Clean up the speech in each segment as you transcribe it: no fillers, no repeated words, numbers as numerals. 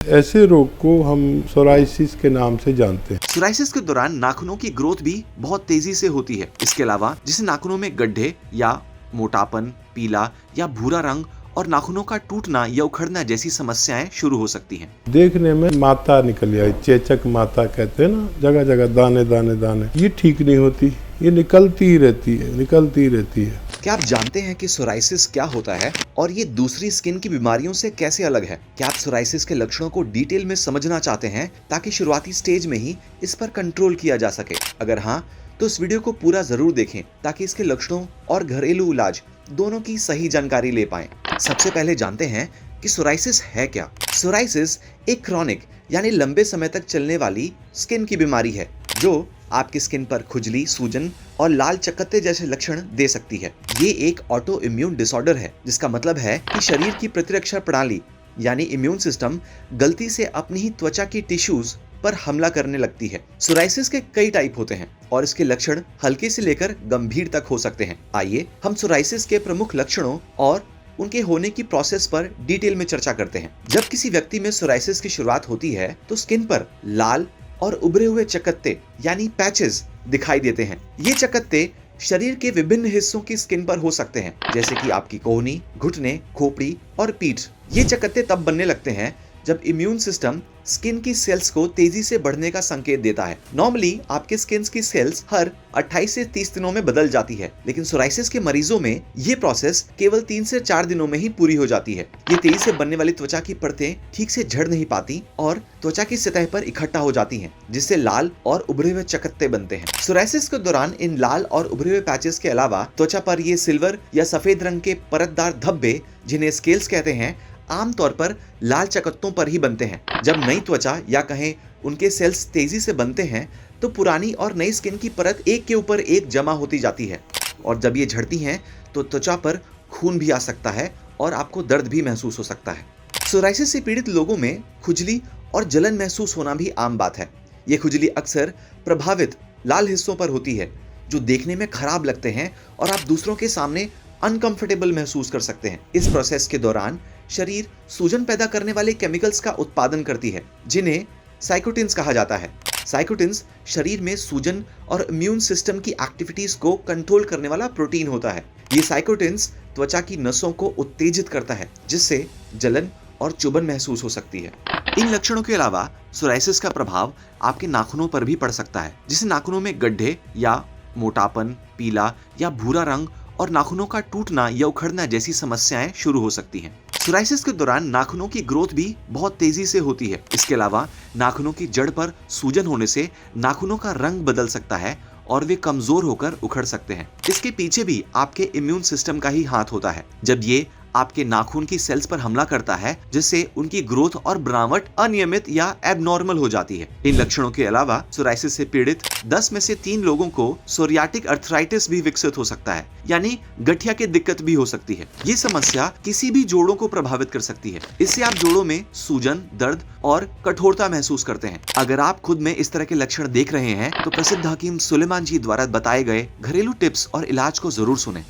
ऐसे रोग को हम सोराइसिस के नाम से जानते हैं। सोराइसिस के दौरान नाखूनों की ग्रोथ भी बहुत तेजी से होती है। इसके अलावा जिससे नाखूनों में गड्ढे या मोटापन, पीला या भूरा रंग और नाखूनों का टूटना या उखड़ना जैसी समस्याएं शुरू हो सकती हैं। देखने में माता निकल आई, चेचक माता कहते हैं ना, जगह जगह दाने दाने दाने, ये ठीक नहीं होती, ये निकलती ही रहती है, निकलती ही रहती है। क्या आप जानते हैं कि सोराइसिस क्या होता है और ये दूसरी स्किन की बीमारियों से कैसे अलग है? क्या आप सोराइसिस के लक्षणों को डिटेल में समझना चाहते हैं ताकि शुरुआती स्टेज में ही इस पर कंट्रोल किया जा सके? अगर हाँ, तो इस वीडियो को पूरा जरूर देखें ताकि इसके लक्षणों और घरेलू इलाज दोनों की सही जानकारी ले पाएं। सबसे पहले जानते हैं कि सोराइसिस है क्या। सोराइसिस एक क्रॉनिक यानी लंबे समय तक चलने वाली स्किन की बीमारी है जो आपकी स्किन पर खुजली, सूजन और लाल चकत्ते जैसे लक्षण दे सकती है। ये एक ऑटो इम्यून डिसऑर्डर है, जिसका मतलब है कि शरीर की प्रतिरक्षा प्रणाली यानी इम्यून सिस्टम गलती से अपनी ही त्वचा की टिश्यूज पर हमला करने लगती है। सोराइसिस के कई टाइप होते हैं और इसके लक्षण हल्के से लेकर गंभीर तक हो सकते हैं। आइए हम सोराइसिस के प्रमुख लक्षणों और उनके होने की प्रोसेस पर डिटेल में चर्चा करते हैं। जब किसी व्यक्ति में सोराइसिस की शुरुआत होती है तो स्किन पर लाल और उभरे हुए चकत्ते यानी पैचेस दिखाई देते हैं। ये चकत्ते शरीर के विभिन्न हिस्सों की स्किन पर हो सकते हैं, जैसे कि आपकी कोहनी, घुटने, खोपड़ी और पीठ। ये चकत्ते तब बनने लगते हैं जब इम्यून सिस्टम स्किन की सेल्स को तेजी से बढ़ने का संकेत देता है। नॉर्मली आपके स्किन की सेल्स हर 28 से 30 दिनों में बदल जाती है, लेकिन सोराइसिस के मरीजों में ये प्रोसेस केवल 3 से 4 दिनों में ही पूरी हो जाती है। ये तेजी से बनने वाली त्वचा की परतें ठीक से झड़ नहीं पाती और त्वचा की सतह पर इकट्ठा हो जाती हैं, जिससे लाल और उभरे हुए चकत्ते बनते हैं। सोराइसिस के दौरान इन लाल और उभरे हुए पैचेस के अलावा त्वचा पर ये सिल्वर या सफेद रंग के परतदार धब्बे, जिन्हें स्केल्स कहते हैं, आमतौर पर लाल चकत्तों पर ही बनते हैं। जब नई त्वचा या कहें उनके सेल्स तेजी से बनते हैं तो पुरानी और नई स्किन की परत एक के ऊपर एक जमा होती जाती है, और जब ये झड़ती हैं तो त्वचा पर खून भी आ सकता है और आपको दर्द भी महसूस हो सकता है। सोराइसिस से पीड़ित लोगों में खुजली और जलन महसूस होना भी आम बात है। ये खुजली अक्सर प्रभावित लाल हिस्सों पर होती है जो देखने में खराब लगते हैं और आप दूसरों के सामने अनकंफर्टेबल महसूस कर सकते हैं। इस प्रोसेस के दौरान शरीर सूजन पैदा करने वाले केमिकल्स का उत्पादन करती है, जिन्हें साइकोटिन्स कहा जाता है। साइकोटिन्स शरीर में सूजन और इम्यून सिस्टम की एक्टिविटीज को कंट्रोल करने वाला प्रोटीन होता है। ये साइकोटिन्स त्वचा की नसों को उत्तेजित करता है, जिससे जलन और चुभन महसूस हो सकती है। इन लक्षणों के अलावा सोराइसिस का प्रभाव आपके नाखूनों पर भी पड़ सकता है, जिससे नाखूनों में गड्ढे या मोटापन, पीला या भूरा रंग और नाखूनों का टूटना या उखड़ना जैसी समस्याएं शुरू हो सकती हैं। सोराइसिस के दौरान नाखूनों की ग्रोथ भी बहुत तेजी से होती है। इसके अलावा नाखूनों की जड़ पर सूजन होने से नाखूनों का रंग बदल सकता है और वे कमजोर होकर उखड़ सकते हैं। इसके पीछे भी आपके इम्यून सिस्टम का ही हाथ होता है, जब ये आपके नाखून की सेल्स पर हमला करता है, जिससे उनकी ग्रोथ और बनावट अनियमित या एबनॉर्मल हो जाती है। इन लक्षणों के अलावा सोराइसिस से पीड़ित 10 में से 3 लोगों को सोरियाटिक अर्थराइटिस भी विकसित हो सकता है, यानी गठिया की दिक्कत भी हो सकती है। ये समस्या किसी भी जोड़ों को प्रभावित कर सकती है। इससे आप जोड़ों में सूजन, दर्द और कठोरता महसूस करते हैं। अगर आप खुद में इस तरह के लक्षण देख रहे हैं तो प्रसिद्ध हकीम सुलेमान जी द्वारा बताए गए घरेलू टिप्स और इलाज को जरूर सुनें।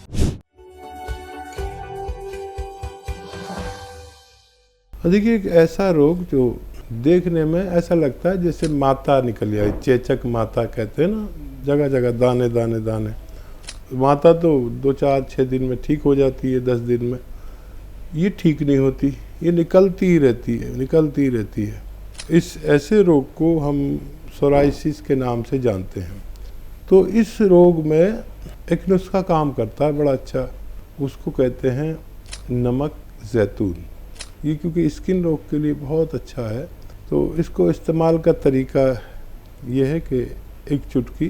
देखिए, एक ऐसा रोग जो देखने में ऐसा लगता है जैसे माता निकल आई, चेचक माता कहते हैं ना, जगह जगह दाने दाने दाने। माता तो 2, 4, 6 दिन में ठीक हो जाती है, 10 दिन में। ये ठीक नहीं होती, ये निकलती ही रहती है, निकलती ही रहती है। इस ऐसे रोग को हम सोराइसिस के नाम से जानते हैं। तो इस रोग में एक नुस्खा काम करता है बड़ा अच्छा, उसको कहते हैं नमक ज़ैतून। ये क्योंकि स्किन रोग के लिए बहुत अच्छा है, तो इसको इस्तेमाल का तरीका ये है कि एक चुटकी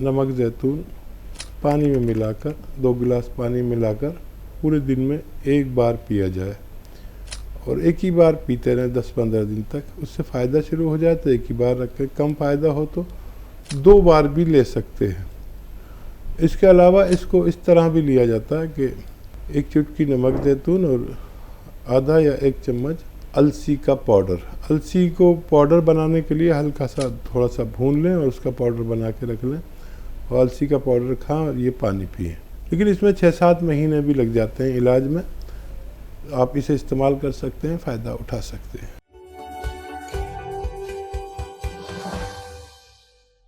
नमक ज़ैतून पानी में मिलाकर, 2 गिलास पानी मिलाकर पूरे दिन में एक बार पिया जाए, और एक ही बार पीते रहें 10-15 दिन तक। उससे फ़ायदा शुरू हो जाए तो एक ही बार रखें, कम फ़ायदा हो तो 2 बार भी ले सकते हैं। इसके अलावा इसको इस तरह भी लिया जाता है कि एक चुटकी नमक ज़ैतून और आधा या 1 चम्मच अलसी का पाउडर। अलसी को पाउडर बनाने के लिए हल्का सा थोड़ा सा भून लें और उसका पाउडर बना के रख लें, और अलसी का पाउडर खाएं और ये पानी पिएं। लेकिन इसमें 6-7 महीने भी लग जाते हैं इलाज में। आप इसे इस्तेमाल कर सकते हैं, फ़ायदा उठा सकते हैं।